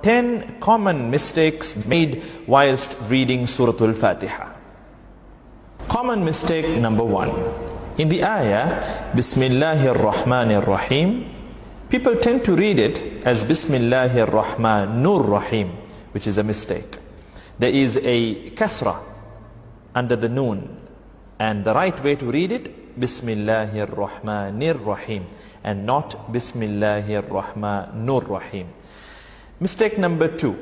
10 common mistakes made whilst reading Surah Al-Fatiha. Common mistake number 1. In the ayah, Bismillahir Rahmanir Rahim, people tend to read it as Bismillahir Rahmanur Rahim, which is a mistake. There is a kasra under the noon, and the right way to read it, Bismillahir Rahmanir Rahim, and not Bismillahir Rahmanur Rahim. Mistake number 2,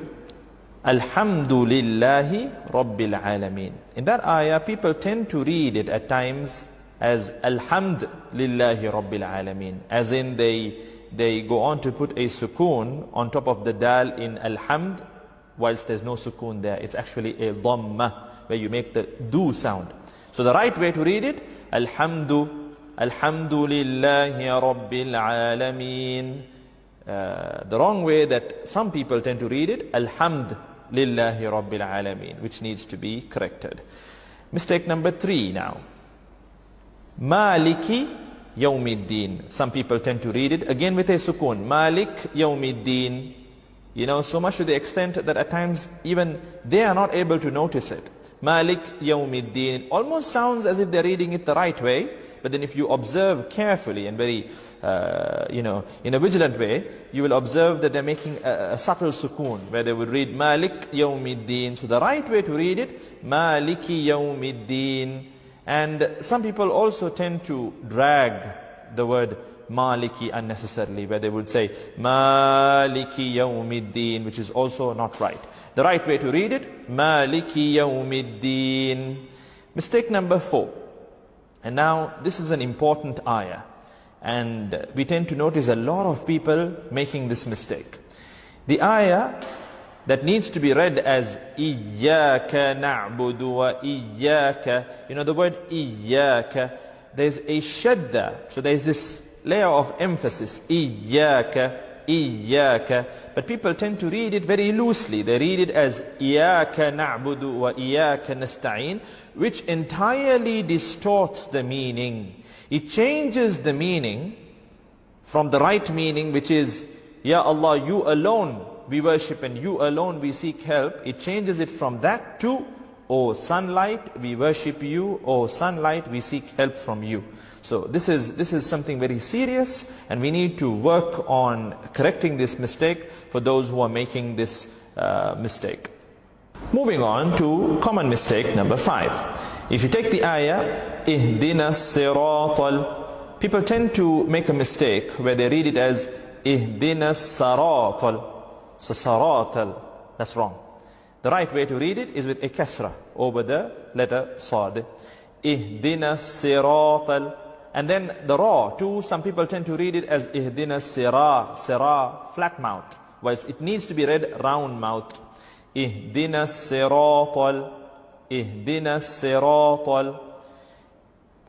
Alhamdulillahi Rabbil Alameen. In that ayah, people tend to read it at times as Alhamdulillahi Rabbil Alameen, as in they go on to put a sukoon on top of the dal in Alhamd, whilst there's no sukoon there. It's actually a dhamma, where you make the do sound. So the right way to read it, Alhamdulillahi Rabbil Alameen. The wrong way that some people tend to read it, Alhamdulillahi Rabbil Alameen, which needs to be corrected. Mistake number 3 now. Maliki Yawmiddin. Some people tend to read it again with a sukoon. Malik Yawmiddin. You know, so much to the extent that at times even they are not able to notice it. Malik Yawmiddin. It almost sounds as if they're reading it the right way, but then if you observe carefully and very, in a vigilant way, you will observe that they're making a subtle sukoon, where they would read Malik Yawmiddin. So the right way to read it, Maliki Yawmiddin. And some people also tend to drag the word Maliki unnecessarily, where they would say Maliki Yawmiddin, which is also not right. The right way to read it, Maliki Yawmiddin. Mistake number 4. And now this is an important ayah, and we tend to notice a lot of people making this mistake. The ayah that needs to be read as Iyyaka na'budu wa iyyaka. You know the word Iyyaka, there's a shadda, so there's this layer of emphasis, Iyyaka, Iyyaka. But people tend to read it very loosely. They read it as Iyyaka na'budu wa iyyaka nasta'in, which entirely distorts the meaning. It changes the meaning from the right meaning, which is, Ya Allah, you alone we worship and you alone we seek help. It changes it from that to, O sunlight, we worship you, O sunlight, we seek help from you. So this is something very serious, and we need to work on correcting this mistake for those who are making this mistake. Moving on to common mistake number 5. If you take the ayah, Ihdina siratal, people tend to make a mistake where they read it as Ihdina saratal. So saratal, that's wrong. The right way to read it is with a kasra over the letter sad. Ihdina siratal. And then the ra too, some people tend to read it as Ihdina sira, flat mouth, whilst it needs to be read round mouth. Ihdina siratal, Ihdina siratal.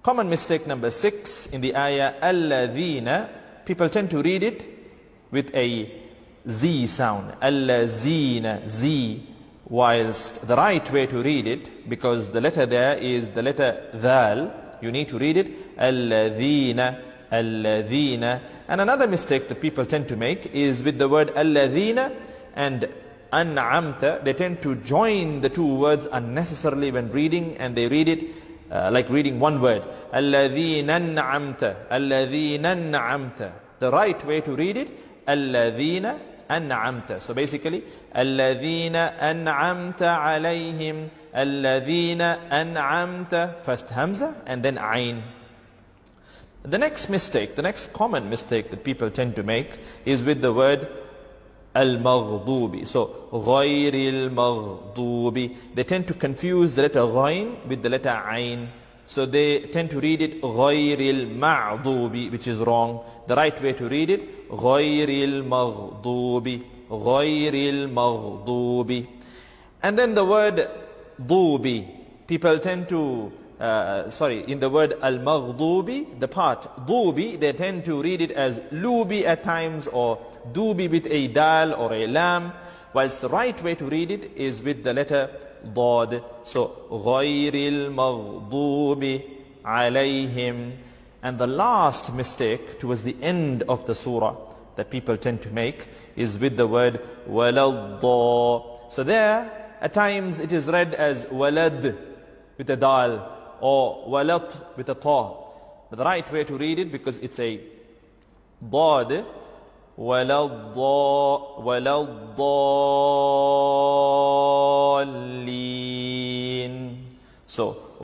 Common mistake number 6 in the ayah, Alladhina, people tend to read it with a Z sound, Allazina, Z, whilst the right way to read it, because the letter there is the letter Dhal, you need to read it Alladhina, Alladhina. And another mistake that people tend to make is with the word Alladhina and An'amta. They tend to join the two words unnecessarily when reading, and they read it like reading one word, Alladhina An'amta, Alladhina An'amta. The right way to read it, Alladhina An'amta. So basically, Alladhina An'amta alayhim, Alladhina An'amta, first Hamza and then Ain. The next mistake, the next common mistake that people tend to make is with the word Al-Maghdubi. So, Ghayril Maghdubi. They tend to confuse the letter Ghayn with the letter Ain. So they tend to read it Ghayril Ma'dubi, which is wrong. The right way to read it, Ghayril Maghdubi, Ghayril Maghdubi. And then the word Dubi, people tend to, in the word Al-Maghdubi, the part Dubi, they tend to read it as Lubi at times, or Dubi with a dal or a lam, whilst the right way to read it is with the letter Dad. So, Ghayril Maghdubi alayhim. And the last mistake towards the end of the surah, that people tend to make is with the word waladda. So there, at times it is read as walad with a dal or walat with a ta. But the right way to read it, because it's a dad, waladda, so